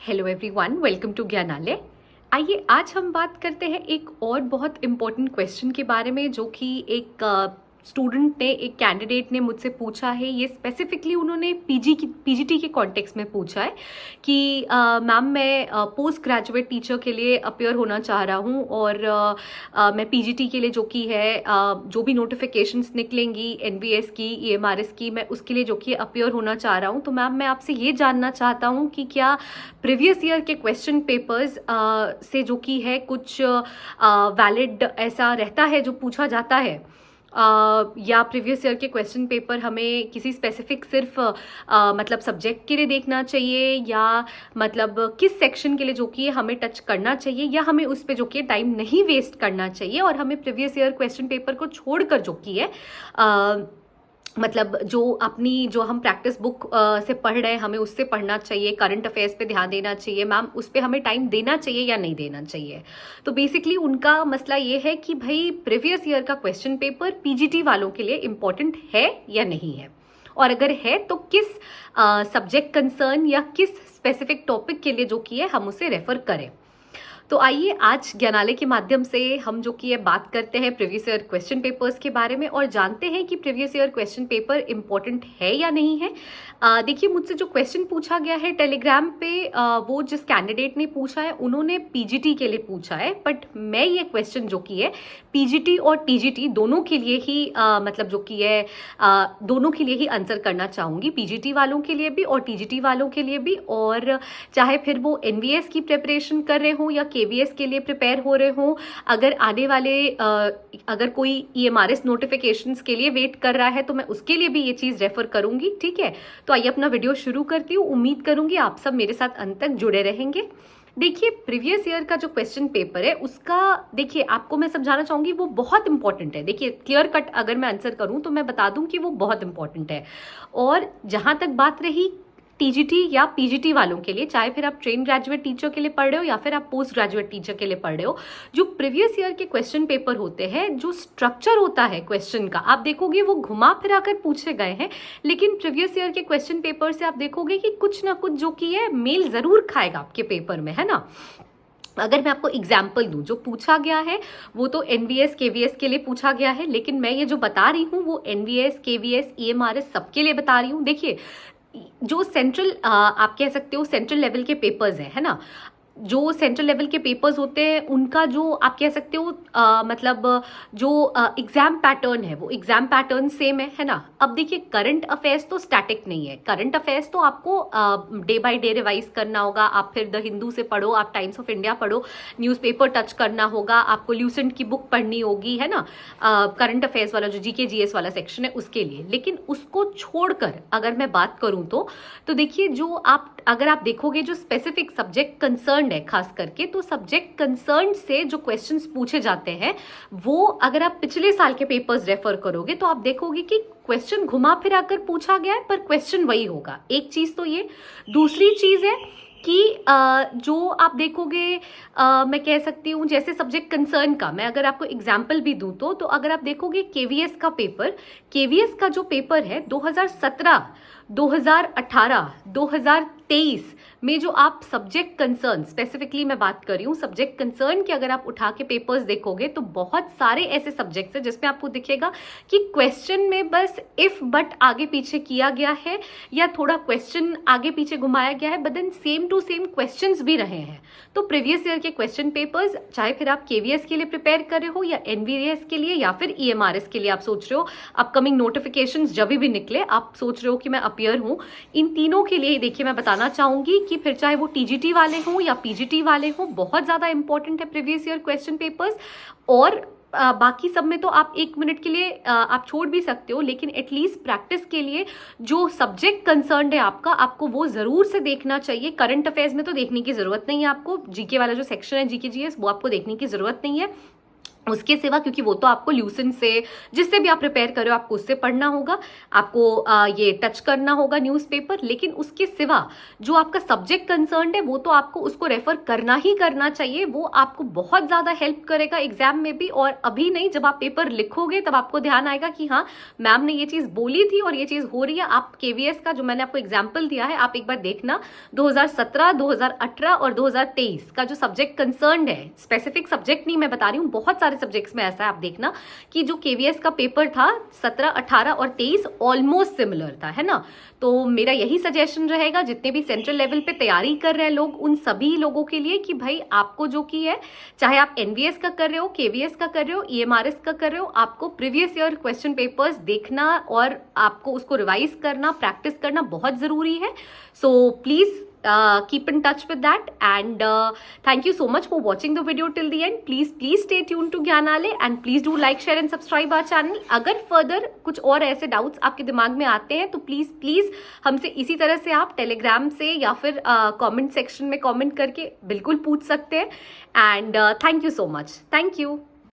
Hello everyone, welcome to Gyanalaya. आइए आज हम बात करते हैं एक और बहुत इम्पोर्टेंट क्वेश्चन के बारे में, जो कि एक स्टूडेंट ने, एक कैंडिडेट ने मुझसे पूछा है। ये स्पेसिफिकली उन्होंने पीजीटी के कॉन्टेक्स्ट में पूछा है कि मैम मैं पोस्ट ग्रेजुएट टीचर के लिए अपेयर होना चाह रहा हूँ और मैं पीजीटी के लिए जो कि है जो भी नोटिफिकेशंस निकलेंगी एनवीएस की, ईएमआरएस की, मैं उसके लिए जो कि अपेयर होना चाह रहा हूँ। तो मैम मैं आपसे ये जानना चाहता हूँ कि क्या प्रीवियस ईयर के क्वेश्चन पेपर्स से जो कि है कुछ वैलिड ऐसा रहता है जो पूछा जाता है, या प्रीवियस ईयर के क्वेश्चन पेपर हमें किसी स्पेसिफिक सिर्फ मतलब सब्जेक्ट के लिए देखना चाहिए, या मतलब किस सेक्शन के लिए जो कि हमें टच करना चाहिए, या हमें उस पर जो कि टाइम नहीं वेस्ट करना चाहिए और हमें प्रीवियस ईयर क्वेश्चन पेपर को छोड़कर जो कि है मतलब जो हम प्रैक्टिस बुक से पढ़ रहे हैं हमें उससे पढ़ना चाहिए, करंट अफेयर्स पे ध्यान देना चाहिए। मैम उस पर हमें टाइम देना चाहिए या नहीं देना चाहिए। तो बेसिकली उनका मसला ये है कि भाई प्रीवियस ईयर का क्वेश्चन पेपर पीजीटी वालों के लिए इम्पोर्टेंट है या नहीं है, और अगर है तो किस सब्जेक्ट कंसर्न या किस स्पेसिफिक टॉपिक के लिए जो कि है हम उसे रेफर करें। तो आइए आज ज्ञानालय के माध्यम से हम जो कि ये बात करते हैं प्रीवियस ईयर क्वेश्चन पेपर्स के बारे में और जानते हैं कि previous year question paper important है या नहीं है। देखिए, मुझसे जो क्वेश्चन पूछा गया है टेलीग्राम पे, वो जिस कैंडिडेट ने पूछा है उन्होंने पीजीटी के लिए पूछा है, बट मैं ये क्वेश्चन जो कि है पीजीटी और टीजीटी दोनों के लिए ही मतलब जो कि है दोनों के लिए ही आंसर करना चाहूँगी, पीजीटी वालों के लिए भी और टीजीटी वालों के लिए भी। और चाहे फिर वो एनवीएस की प्रिपरेशन कर रहे हों या केवीएस के लिए प्रिपेयर हो रहे हों, अगर आने वाले अगर कोई ईएमआरएस नोटिफिकेशंस के लिए वेट कर रहा है तो मैं उसके लिए भी ये चीज़ रेफर करूंगी। ठीक है, तो आइए अपना वीडियो शुरू करती हूँ। उम्मीद करूंगी आप सब मेरे साथ अंत तक जुड़े रहेंगे। देखिए, प्रीवियस ईयर का जो क्वेश्चन पेपर है उसका, देखिए आपको मैं समझाना चाहूंगी वो बहुत इंपॉर्टेंट है। देखिए, क्लियर कट अगर मैं आंसर करूं तो मैं बता दूं कि वो बहुत इंपॉर्टेंट है। और जहां तक बात रही टीजीटी या पीजीटी वालों के लिए, चाहे फिर आप ट्रेन ग्रेजुएट टीचर के लिए पढ़ रहे हो या फिर आप पोस्ट ग्रेजुएट टीचर के लिए पढ़ रहे हो, जो प्रीवियस ईयर के क्वेश्चन पेपर होते हैं, जो स्ट्रक्चर होता है क्वेश्चन का, आप देखोगे वो घुमा फिरा कर पूछे गए हैं। लेकिन प्रीवियस ईयर के क्वेश्चन पेपर से आप देखोगे कि कुछ ना कुछ जो कि है मेल जरूर खाएगा आपके पेपर में, है ना। अगर मैं आपको एग्जाम्पल दूं, जो पूछा गया है वो तो एनवीएस केवीएस के लिए पूछा गया है, लेकिन मैं ये जो बता रही हूँ वो एनवीएस केवीएस ईएमआरएस सबके लिए बता रही हूँ। देखिए, जो सेंट्रल आप कह सकते हो सेंट्रल लेवल के पेपर्स हैं, है ना, जो सेंट्रल लेवल के पेपर्स होते हैं उनका जो आप कह सकते हो मतलब जो एग्जाम पैटर्न है वो एग्जाम पैटर्न सेम है ना। अब देखिए, करंट अफेयर्स तो स्टैटिक नहीं है। करंट अफेयर्स तो आपको डे बाय डे रिवाइज करना होगा। आप फिर द हिंदू से पढ़ो, आप टाइम्स ऑफ इंडिया पढ़ो, न्यूज़पेपर टच करना होगा, आपको ल्यूसेंट की बुक पढ़नी होगी, है ना, करंट अफेयर्स वाला जो जीके जीएस वाला सेक्शन है उसके लिए। लेकिन उसको छोड़कर अगर मैं बात करूं तो देखिए, जो अगर आप देखोगे जो स्पेसिफिक सब्जेक्ट कंसर्न है खास करके, तो सब्जेक्ट कंसर्न से जो क्वेश्चंस पूछे जाते हैं वो अगर आप पिछले साल के पेपर्स रेफर करोगे तो आप देखोगे कि क्वेश्चन घुमा फिरा कर पूछा गया है पर क्वेश्चन वही होगा। एक चीज तो ये। दूसरी चीज है कि जो आप देखोगे, मैं कह सकती हूँ जैसे सब्जेक्ट कंसर्न का मैं अगर आपको एग्जाम्पल भी दूं तो अगर आप देखोगे केवीएस का जो पेपर है 2017, 2018, 2023 में जो आप सब्जेक्ट कंसर्न, स्पेसिफिकली मैं बात कर रही हूँ सब्जेक्ट कंसर्न के, अगर आप उठा के पेपर्स देखोगे तो बहुत सारे ऐसे सब्जेक्ट्स हैं जिसमें आपको दिखेगा कि क्वेश्चन में बस इफ बट आगे पीछे किया गया है या थोड़ा क्वेश्चन आगे पीछे घुमाया गया है, but then same to same questions भी रहे हैं। तो प्रीवियस ईयर के क्वेश्चन पेपर्स, चाहे फिर आप केवीएस के लिए प्रिपेयर कर रहे हो या एनवीएस के लिए या फिर ईएमआरएस के लिए आप सोच रहे हो अपकमिंग नोटिफिकेशंस जब भी निकले आप सोच रहे हो कि मैं अपियर हूँ, इन तीनों के लिए देखिए मैं बताना चाहूंगी कि फिर चाहे वो टीजीटी वाले हों या पीजीटी वाले हों, बहुत ज़्यादा इंपॉर्टेंट है प्रीवियस ईयर क्वेश्चन पेपर्स। और बाकी सब में तो आप 1 मिनट के लिए आप छोड़ भी सकते हो, लेकिन एटलीस्ट प्रैक्टिस के लिए जो सब्जेक्ट कंसर्न है आपको वो ज़रूर से देखना चाहिए। करंट अफेयर्स में तो देखने की ज़रूरत नहीं है आपको, जीके वाला जो सेक्शन है जीके जीएस वो आपको देखने की ज़रूरत नहीं है। उसके सिवा, क्योंकि वो तो आपको ल्यूसेंट से, जिससे भी आप प्रिपेयर कर रहे हो आपको उससे पढ़ना होगा, आपको ये टच करना होगा न्यूज़पेपर। लेकिन उसके सिवा जो आपका सब्जेक्ट कंसर्न्ड है वो तो आपको उसको रेफर करना ही करना चाहिए। वो आपको बहुत ज़्यादा हेल्प करेगा एग्जाम में भी, और अभी नहीं, जब आप पेपर लिखोगे तब आपको ध्यान आएगा कि हाँ मैम ने ये चीज़ बोली थी और ये चीज़ हो रही है। आप KVS का जो मैंने आपको एग्जाम्पल दिया है, आप एक बार देखना 2017, 2018 और 2023 का जो सब्जेक्ट कंसर्न्ड है, स्पेसिफिक सब्जेक्ट नहीं मैं बता रही हूँ, बहुत सारे सब्जेक्ट्स में ऐसा है, आप देखना कि जो KVS का पेपर था 17, 18 और 23 ऑलमोस्ट सिमिलर था, है ना। तो मेरा यही सजेशन रहेगा जितने भी सेंट्रल लेवल पे तैयारी कर रहे हैं लोग, उन सभी लोगों के लिए कि भाई आपको जो की है, चाहे आप NVS का कर रहे हो, KVS का कर रहे हो, EMRS का कर रहे हो, आपको प्रीवियस ईयर क्वेश्चन पेपर्स देखना और आपको उसको रिवाइज करना, प्रैक्टिस करना बहुत जरूरी है। So please keep in touch with that, and thank you so much for watching the video till the end. Please stay tuned to ज्ञानालय, and please do like, share and subscribe our channel. अगर further कुछ और ऐसे doubts आपके दिमाग में आते हैं तो please हमसे इसी तरह से आप टेलीग्राम से या फिर comment section में comment करके बिल्कुल पूछ सकते हैं। And thank you so much. Thank you.